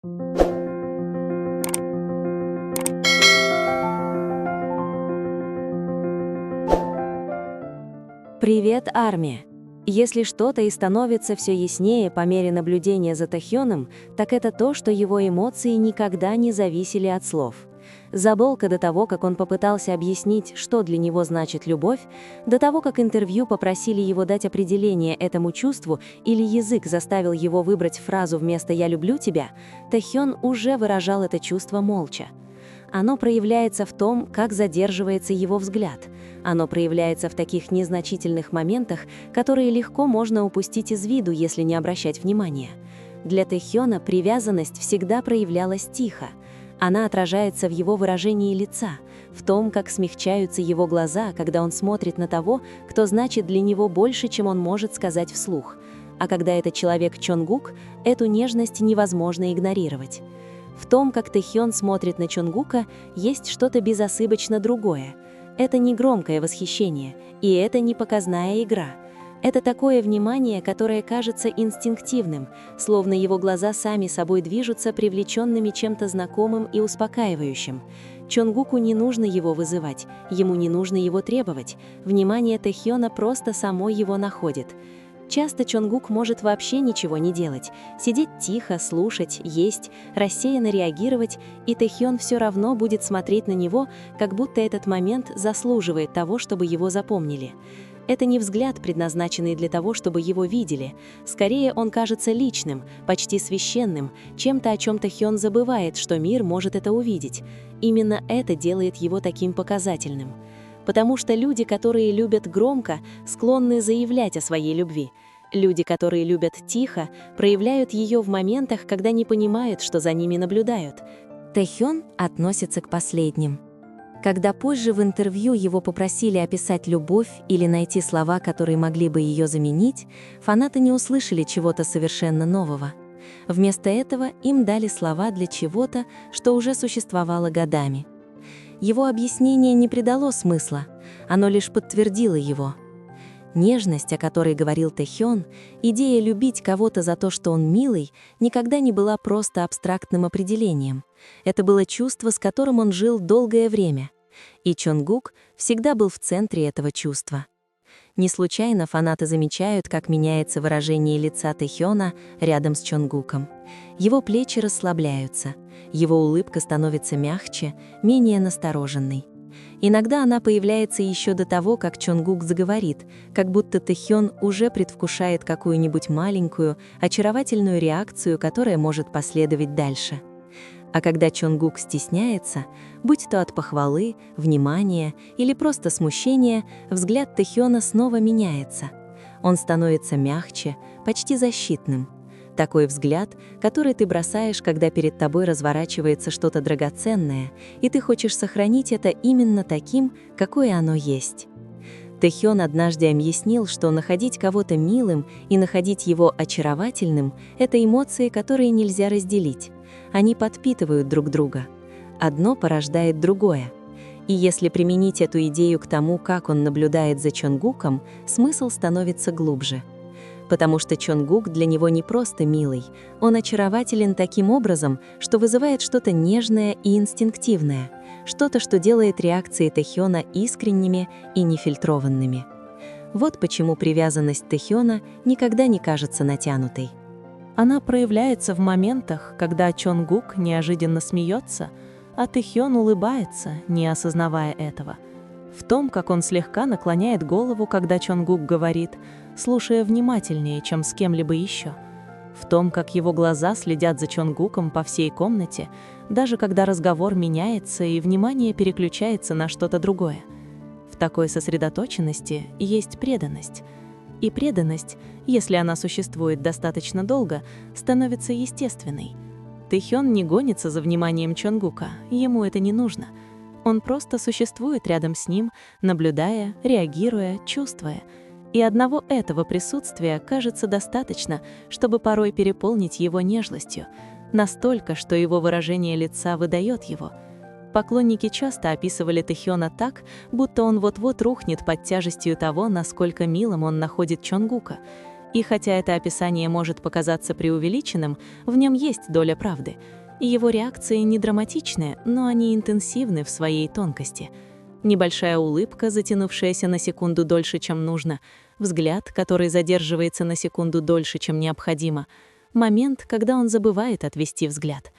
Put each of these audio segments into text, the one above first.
Привет, армия! Если что-то и становится все яснее по мере наблюдения за Тэхёном, так это то, что его эмоции никогда не зависели от слов. Задолго до того, как он попытался объяснить, что для него значит любовь, до того, как интервью попросили его дать определение этому чувству или язык заставил его выбрать фразу вместо «я люблю тебя», Тэхён уже выражал это чувство молча. Оно проявляется в том, как задерживается его взгляд. Оно проявляется в таких незначительных моментах, которые легко можно упустить из виду, если не обращать внимания. Для Тэхёна привязанность всегда проявлялась тихо. Она отражается в его выражении лица, в том, как смягчаются его глаза, когда он смотрит на того, кто значит для него больше, чем он может сказать вслух. А когда это человек Чонгук, эту нежность невозможно игнорировать. В том, как Тэхён смотрит на Чонгука, есть что-то безошибочно другое. Это не громкое восхищение, и это не показная игра. Это такое внимание, которое кажется инстинктивным, словно его глаза сами собой движутся, привлеченными чем-то знакомым и успокаивающим. Чонгуку не нужно его вызывать, ему не нужно его требовать. Внимание Тэхёна просто само его находит. Часто Чонгук может вообще ничего не делать, сидеть тихо, слушать, есть, рассеянно реагировать, и Тэхён все равно будет смотреть на него, как будто этот момент заслуживает того, чтобы его запомнили. Это не взгляд, предназначенный для того, чтобы его видели. Скорее, он кажется личным, почти священным, чем-то, о чем Тэхён забывает, что мир может это увидеть. Именно это делает его таким показательным. Потому что люди, которые любят громко, склонны заявлять о своей любви. Люди, которые любят тихо, проявляют ее в моментах, когда не понимают, что за ними наблюдают. Тэхён относится к последним. Когда позже в интервью его попросили описать любовь или найти слова, которые могли бы ее заменить, фанаты не услышали чего-то совершенно нового. Вместо этого им дали слова для чего-то, что уже существовало годами. Его объяснение не придало смысла, оно лишь подтвердило его. Нежность, о которой говорил Тэхён, идея любить кого-то за то, что он милый, никогда не была просто абстрактным определением. Это было чувство, с которым он жил долгое время. И Чонгук всегда был в центре этого чувства. Не случайно фанаты замечают, как меняется выражение лица Тэхёна рядом с Чонгуком. Его плечи расслабляются, его улыбка становится мягче, менее настороженной. Иногда она появляется еще до того, как Чонгук заговорит, как будто Тэхён уже предвкушает какую-нибудь маленькую, очаровательную реакцию, которая может последовать дальше. А когда Чонгук стесняется, будь то от похвалы, внимания или просто смущения, взгляд Тэхёна снова меняется. Он становится мягче, почти защитным. Такой взгляд, который ты бросаешь, когда перед тобой разворачивается что-то драгоценное, и ты хочешь сохранить это именно таким, какое оно есть. Тэхён однажды объяснил, что находить кого-то милым и находить его очаровательным – это эмоции, которые нельзя разделить. Они подпитывают друг друга. Одно порождает другое. И если применить эту идею к тому, как он наблюдает за Чонгуком, смысл становится глубже. Потому что Чонгук для него не просто милый, он очарователен таким образом, что вызывает что-то нежное и инстинктивное, что-то, что делает реакции Тэхёна искренними и нефильтрованными. Вот почему привязанность Тэхёна никогда не кажется натянутой. Она проявляется в моментах, когда Чонгук неожиданно смеется, а Тэхён улыбается, не осознавая этого. В том, как он слегка наклоняет голову, когда Чонгук говорит, слушая внимательнее, чем с кем-либо еще. В том, как его глаза следят за Чонгуком по всей комнате, даже когда разговор меняется и внимание переключается на что-то другое. В такой сосредоточенности есть преданность. И преданность, если она существует достаточно долго, становится естественной. Тэхён не гонится за вниманием Чонгука, ему это не нужно. Он просто существует рядом с ним, наблюдая, реагируя, чувствуя. И одного этого присутствия кажется достаточно, чтобы порой переполнить его нежностью, настолько, что его выражение лица выдает его. Поклонники часто описывали Тэхёна так, будто он вот-вот рухнет под тяжестью того, насколько милым он находит Чонгука. И хотя это описание может показаться преувеличенным, в нем есть доля правды. И его реакции не драматичны, но они интенсивны в своей тонкости. Небольшая улыбка, затянувшаяся на секунду дольше, чем нужно, взгляд, который задерживается на секунду дольше, чем необходимо, момент, когда он забывает отвести взгляд.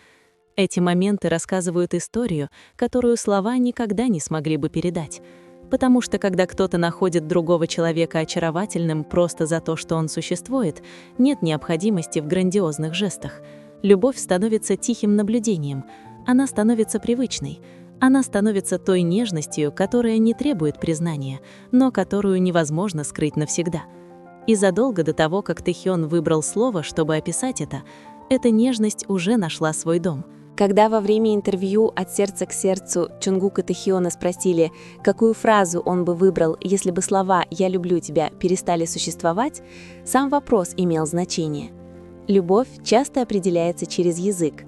Эти моменты рассказывают историю, которую слова никогда не смогли бы передать. Потому что когда кто-то находит другого человека очаровательным просто за то, что он существует, нет необходимости в грандиозных жестах. Любовь становится тихим наблюдением, она становится привычной, она становится той нежностью, которая не требует признания, но которую невозможно скрыть навсегда. И задолго до того, как Тэхён выбрал слово, чтобы описать это, эта нежность уже нашла свой дом. Когда во время интервью «От сердца к сердцу» Чонгука Тэхёна спросили, какую фразу он бы выбрал, если бы слова «я люблю тебя» перестали существовать, сам вопрос имел значение. Любовь часто определяется через язык,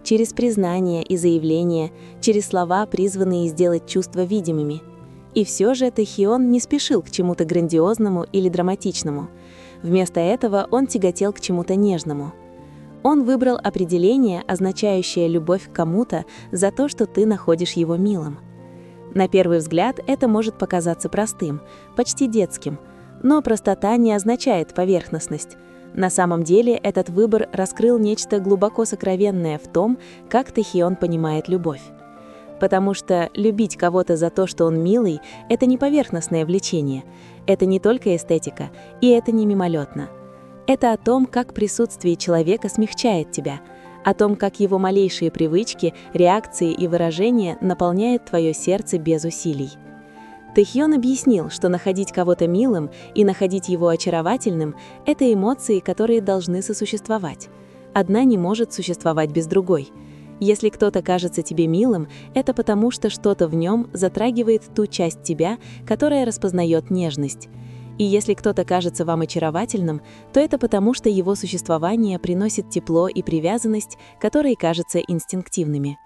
через признание и заявление, через слова, призванные сделать чувства видимыми. И все же Тэхён не спешил к чему-то грандиозному или драматичному. Вместо этого он тяготел к чему-то нежному. Он выбрал определение, означающее любовь к кому-то за то, что ты находишь его милым. На первый взгляд это может показаться простым, почти детским, но простота не означает поверхностность. На самом деле этот выбор раскрыл нечто глубоко сокровенное в том, как Тэхён понимает любовь. Потому что любить кого-то за то, что он милый, это не поверхностное влечение, это не только эстетика, и это не мимолетно. Это о том, как присутствие человека смягчает тебя, о том, как его малейшие привычки, реакции и выражения наполняют твое сердце без усилий. Тэхён объяснил, что находить кого-то милым и находить его очаровательным – это эмоции, которые должны сосуществовать. Одна не может существовать без другой. Если кто-то кажется тебе милым, это потому, что что-то в нем затрагивает ту часть тебя, которая распознает нежность. И если кто-то кажется вам очаровательным, то это потому, что его существование приносит тепло и привязанность, которые кажутся инстинктивными.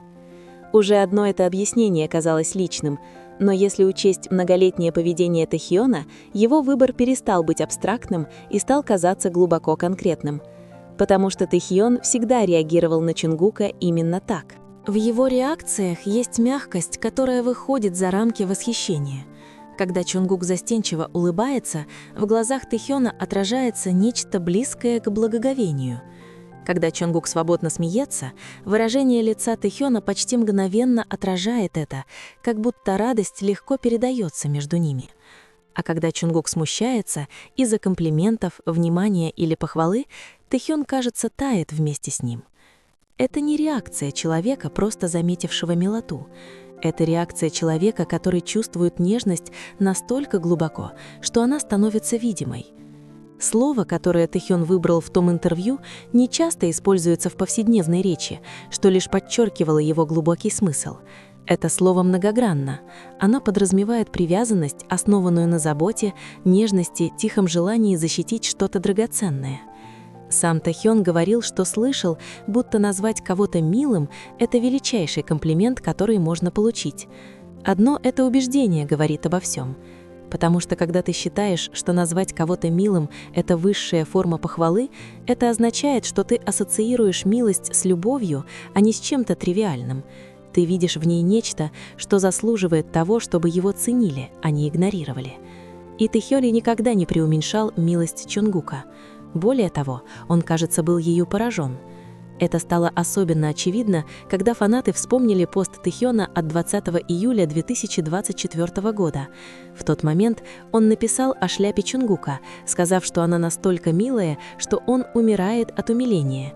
Уже одно это объяснение казалось личным, но если учесть многолетнее поведение Тэхёна, его выбор перестал быть абстрактным и стал казаться глубоко конкретным. Потому что Тэхён всегда реагировал на Чонгука именно так. В его реакциях есть мягкость, которая выходит за рамки восхищения. Когда Чонгук застенчиво улыбается, в глазах Тэхёна отражается нечто близкое к благоговению. Когда Чонгук свободно смеется, выражение лица Тэхёна почти мгновенно отражает это, как будто радость легко передается между ними. А когда Чонгук смущается из-за комплиментов, внимания или похвалы, Тэхён, кажется, тает вместе с ним. Это не реакция человека, просто заметившего милоту. Это реакция человека, который чувствует нежность настолько глубоко, что она становится видимой. Слово, которое Тэхён выбрал в том интервью, не часто используется в повседневной речи, что лишь подчеркивало его глубокий смысл. Это слово многогранно. Оно подразумевает привязанность, основанную на заботе, нежности, тихом желании защитить что-то драгоценное. Сам Тэхён говорил, что слышал, будто назвать кого-то милым – это величайший комплимент, который можно получить. Одно это убеждение говорит обо всем. Потому что когда ты считаешь, что назвать кого-то милым – это высшая форма похвалы, это означает, что ты ассоциируешь милость с любовью, а не с чем-то тривиальным. Ты видишь в ней нечто, что заслуживает того, чтобы его ценили, а не игнорировали. И Тэхён никогда не преуменьшал милость Чонгука. Более того, он, кажется, был ею поражен. Это стало особенно очевидно, когда фанаты вспомнили пост Тэхёна от 20 июля 2024 года. В тот момент он написал о шляпе Чонгука, сказав, что она настолько милая, что он умирает от умиления.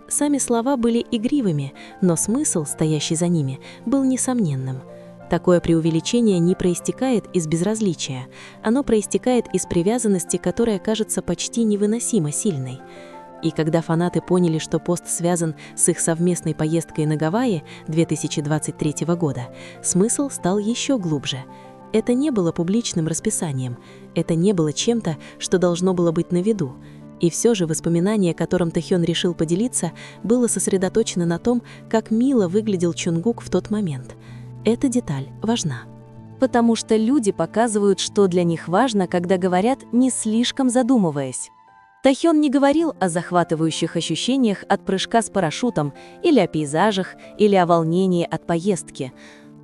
Сами слова были игривыми, но смысл, стоящий за ними, был несомненным. Такое преувеличение не проистекает из безразличия, оно проистекает из привязанности, которая кажется почти невыносимо сильной. И когда фанаты поняли, что пост связан с их совместной поездкой на Гавайи 2023 года, смысл стал еще глубже. Это не было публичным расписанием, это не было чем-то, что должно было быть на виду. И все же воспоминание, которым Тэхён решил поделиться, было сосредоточено на том, как мило выглядел Чонгук в тот момент. Эта деталь важна. Потому что люди показывают, что для них важно, когда говорят, не слишком задумываясь. Тахён не говорил о захватывающих ощущениях от прыжка с парашютом, или о пейзажах, или о волнении от поездки.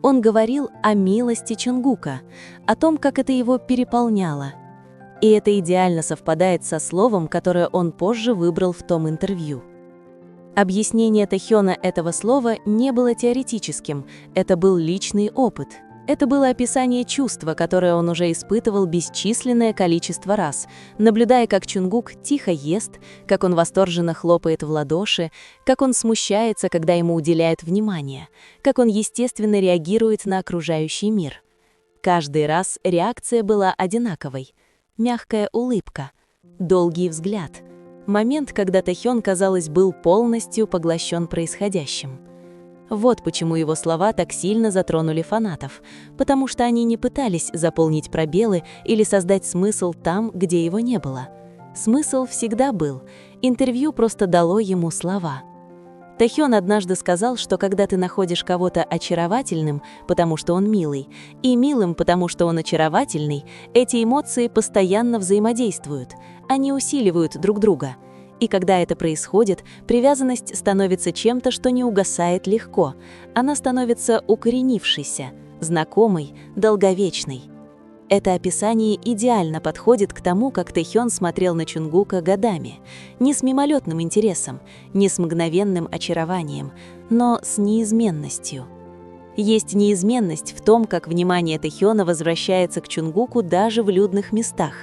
Он говорил о милости Чонгука, о том, как это его переполняло. И это идеально совпадает со словом, которое он позже выбрал в том интервью. Объяснение Тахёна этого слова не было теоретическим, это был личный опыт. Это было описание чувства, которое он уже испытывал бесчисленное количество раз, наблюдая, как Чонгук тихо ест, как он восторженно хлопает в ладоши, как он смущается, когда ему уделяют внимание, как он естественно реагирует на окружающий мир. Каждый раз реакция была одинаковой. Мягкая улыбка, долгий взгляд. Момент, когда Тахён, казалось, был полностью поглощен происходящим. Вот почему его слова так сильно затронули фанатов, потому что они не пытались заполнить пробелы или создать смысл там, где его не было. Смысл всегда был, интервью просто дало ему слова. Тахён однажды сказал, что когда ты находишь кого-то очаровательным, потому что он милый, и милым, потому что он очаровательный, эти эмоции постоянно взаимодействуют, они усиливают друг друга. И когда это происходит, привязанность становится чем-то, что не угасает легко. Она становится укоренившейся, знакомой, долговечной. Это описание идеально подходит к тому, как Тахён смотрел на Чонгука годами. Не с мимолетным интересом, не с мгновенным очарованием, но с неизменностью. Есть неизменность в том, как внимание Тахёна возвращается к Чонгуку даже в людных местах,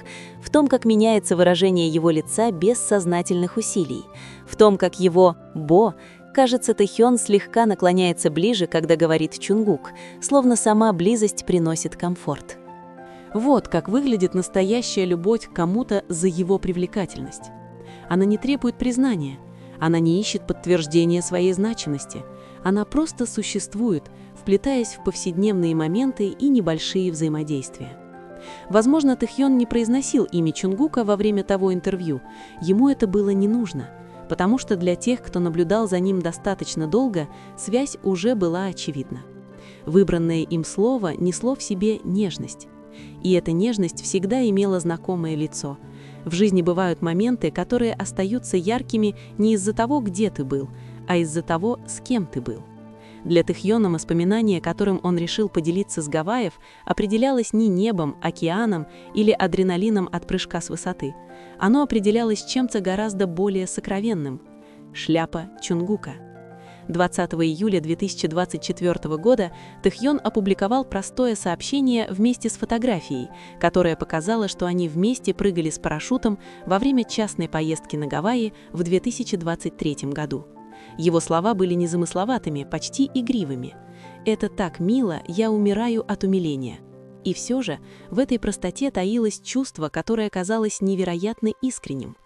в том, как меняется выражение его лица без сознательных усилий, в том, как его «бо», кажется, Тахён слегка наклоняется ближе, когда говорит Чонгук, словно сама близость приносит комфорт. Вот как выглядит настоящая любовь к кому-то за его привлекательность. Она не требует признания, она не ищет подтверждения своей значимости, она просто существует, вплетаясь в повседневные моменты и небольшие взаимодействия. Возможно, Тахён не произносил имя Чонгука во время того интервью, ему это было не нужно, потому что для тех, кто наблюдал за ним достаточно долго, связь уже была очевидна. Выбранное им слово несло в себе нежность. И эта нежность всегда имела знакомое лицо. В жизни бывают моменты, которые остаются яркими не из-за того, где ты был, а из-за того, с кем ты был. Для Тахёна воспоминание, которым он решил поделиться с Гавайев, определялось не небом, океаном или адреналином от прыжка с высоты. Оно определялось чем-то гораздо более сокровенным – шляпа Чонгука. 20 июля 2024 года Тахён опубликовал простое сообщение вместе с фотографией, которая показала, что они вместе прыгали с парашютом во время частной поездки на Гавайи в 2023 году. Его слова были незамысловатыми, почти игривыми. «Это так мило, я умираю от умиления». И все же в этой простоте таилось чувство, которое казалось невероятно искренним.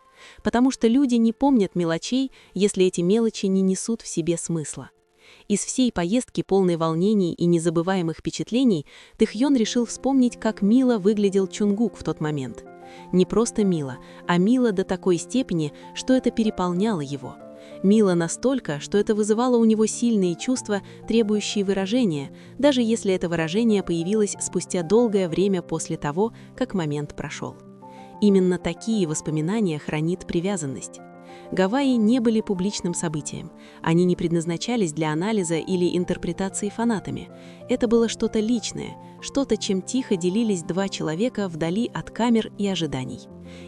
Потому что люди не помнят мелочей, если эти мелочи не несут в себе смысла. Из всей поездки, полной волнений и незабываемых впечатлений, Тахён решил вспомнить, как мило выглядел Чонгук в тот момент. Не просто мило, а мило до такой степени, что это переполняло его. Мило настолько, что это вызывало у него сильные чувства, требующие выражения, даже если это выражение появилось спустя долгое время после того, как момент прошел. Именно такие воспоминания хранит привязанность. Гавайи не были публичным событием. Они не предназначались для анализа или интерпретации фанатами. Это было что-то личное, что-то, чем тихо делились два человека вдали от камер и ожиданий.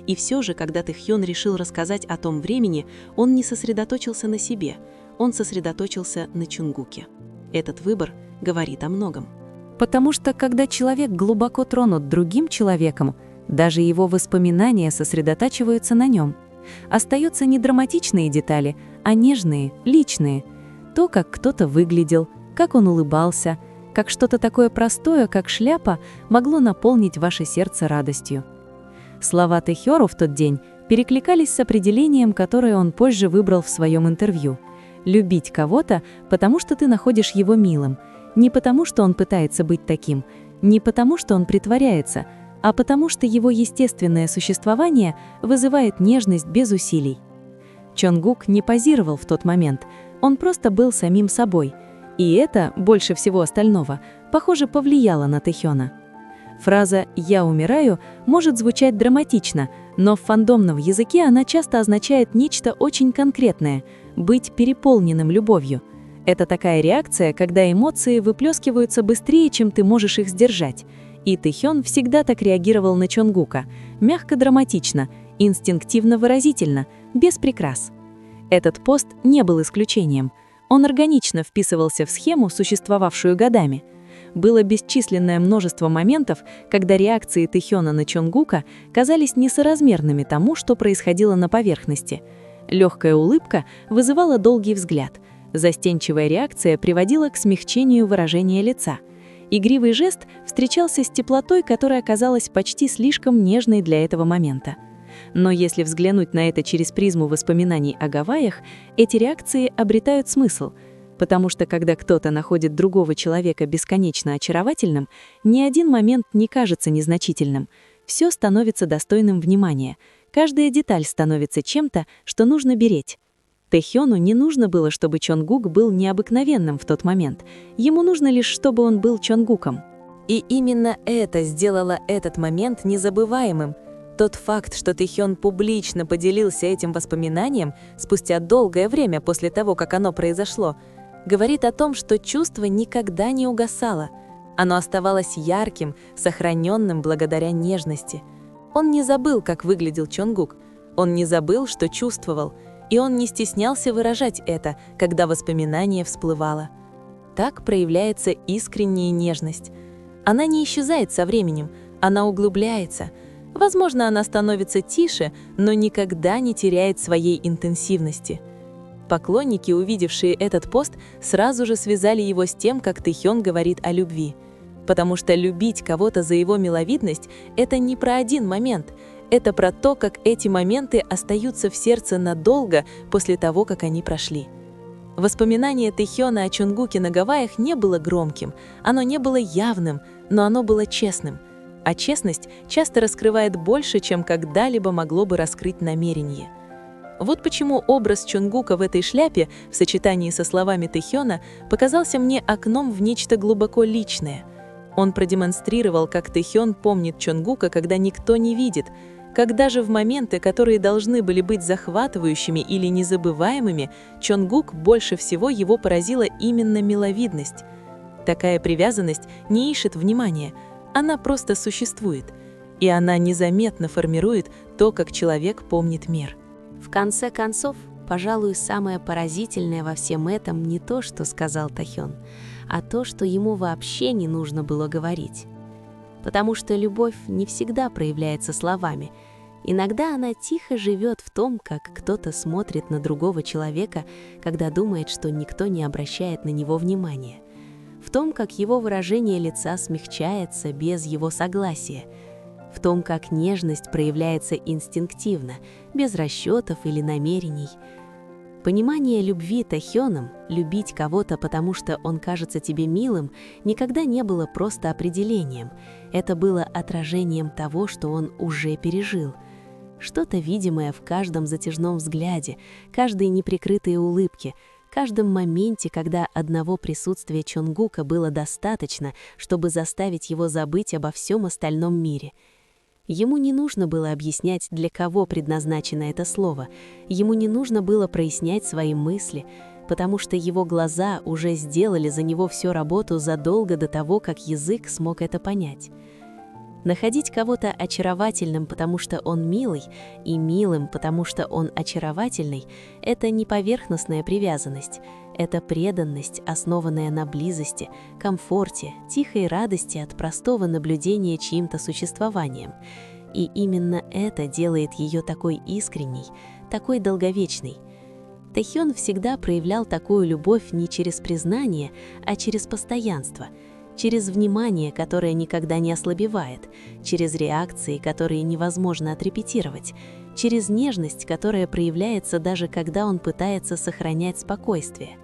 И все же, когда Тахён решил рассказать о том времени, он не сосредоточился на себе, он сосредоточился на Чонгуке. Этот выбор говорит о многом. Потому что, когда человек глубоко тронут другим человеком, даже его воспоминания сосредотачиваются на нем. Остаются не драматичные детали, а нежные, личные. То, как кто-то выглядел, как он улыбался, как что-то такое простое, как шляпа, могло наполнить ваше сердце радостью. Слова Тахёру в тот день перекликались с определением, которое он позже выбрал в своем интервью. Любить кого-то, потому что ты находишь его милым, не потому что он пытается быть таким, не потому что он притворяется, а потому что его естественное существование вызывает нежность без усилий. Чонгук не позировал в тот момент, он просто был самим собой, и это, больше всего остального, похоже, повлияло на Тахёна. Фраза «я умираю» может звучать драматично, Но в фандомном языке она часто означает нечто очень конкретное – быть переполненным любовью. Это такая реакция, когда эмоции выплескиваются быстрее, чем ты можешь их сдержать. И Тэхён всегда так реагировал на Чонгука – мягко-драматично, инстинктивно-выразительно, без прикрас. Этот пост не был исключением. Он органично вписывался в схему, существовавшую годами. Было бесчисленное множество моментов, когда реакции Тэхёна на Чонгука казались несоразмерными тому, что происходило на поверхности. Легкая улыбка вызывала долгий взгляд. Застенчивая реакция приводила к смягчению выражения лица. Игривый жест встречался с теплотой, которая оказалась почти слишком нежной для этого момента. Но если взглянуть на это через призму воспоминаний о Гавайях, эти реакции обретают смысл, потому что когда кто-то находит другого человека бесконечно очаровательным, ни один момент не кажется незначительным. Все становится достойным внимания. Каждая деталь становится чем-то, что нужно беречь. Тэхёну не нужно было, чтобы Чонгук был необыкновенным в тот момент. Ему нужно лишь, чтобы он был Чонгуком. И именно это сделало этот момент незабываемым. Тот факт, что Тэхён публично поделился этим воспоминанием спустя долгое время после того, как оно произошло, говорит о том, что чувство никогда не угасало. Оно оставалось ярким, сохраненным благодаря нежности. Он не забыл, как выглядел Чонгук. Он не забыл, что чувствовал. И он не стеснялся выражать это, когда воспоминание всплывало. Так проявляется искренняя нежность. Она не исчезает со временем, она углубляется. Возможно, она становится тише, но никогда не теряет своей интенсивности. Поклонники, увидевшие этот пост, сразу же связали его с тем, как Тэхён говорит о любви. Потому что любить кого-то за его миловидность – это не про один момент, это про то, как эти моменты остаются в сердце надолго после того, как они прошли. Воспоминание Тэхёна о Чонгуке на Гавайях не было громким, оно не было явным, но оно было честным. А честность часто раскрывает больше, чем когда-либо могло бы раскрыть намерение. Вот почему образ Чонгука в этой шляпе в сочетании со словами Тэхёна показался мне окном в нечто глубоко личное. Он продемонстрировал, как Тэхён помнит Чонгука, когда никто не видит, как даже в моменты, которые должны были быть захватывающими или незабываемыми, Чонгук больше всего его поразила именно миловидность. Такая привязанность не ищет внимания, она просто существует, и она незаметно формирует то, как человек помнит мир. В конце концов, пожалуй, самое поразительное во всем этом не то, что сказал Тэхён, а то, что ему вообще не нужно было говорить. Потому что любовь не всегда проявляется словами. Иногда она тихо живет в том, как кто-то смотрит на другого человека, когда думает, что никто не обращает на него внимания. В том, как его выражение лица смягчается без его согласия, в том, как нежность проявляется инстинктивно, без расчетов или намерений. Понимание любви Тэхёном, любить кого-то, потому что он кажется тебе милым, никогда не было просто определением. Это было отражением того, что он уже пережил. Что-то видимое в каждом затяжном взгляде, каждой неприкрытой улыбке, каждом моменте, когда одного присутствия Чонгука было достаточно, чтобы заставить его забыть обо всем остальном мире. Ему не нужно было объяснять, для кого предназначено это слово, ему не нужно было прояснять свои мысли, потому что его глаза уже сделали за него всю работу задолго до того, как язык смог это понять. Находить кого-то очаровательным, потому что он милый, и милым, потому что он очаровательный – это не поверхностная привязанность, это преданность, основанная на близости, комфорте, тихой радости от простого наблюдения чьим-то существованием. И именно это делает ее такой искренней, такой долговечной. Тэхён всегда проявлял такую любовь не через признание, а через постоянство – через внимание, которое никогда не ослабевает, через реакции, которые невозможно отрепетировать, через нежность, которая проявляется даже когда он пытается сохранять спокойствие.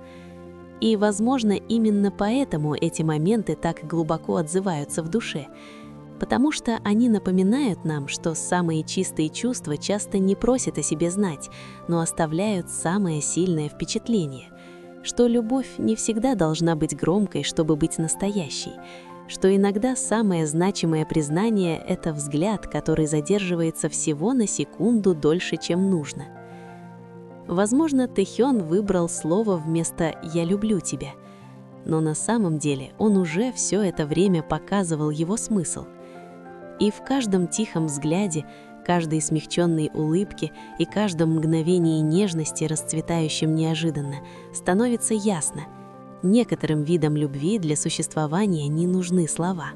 И, возможно, именно поэтому эти моменты так глубоко отзываются в душе, потому что они напоминают нам, что самые чистые чувства часто не просят о себе знать, но оставляют самое сильное впечатление, что любовь не всегда должна быть громкой, чтобы быть настоящей, что иногда самое значимое признание — это взгляд, который задерживается всего на секунду дольше, чем нужно. Возможно, Тэхён выбрал слово вместо «я люблю тебя», но на самом деле он уже все это время показывал его смысл. И в каждом тихом взгляде, каждой смягченной улыбке и каждом мгновении нежности, расцветающем неожиданно, становится ясно — некоторым видам любви для существования не нужны слова.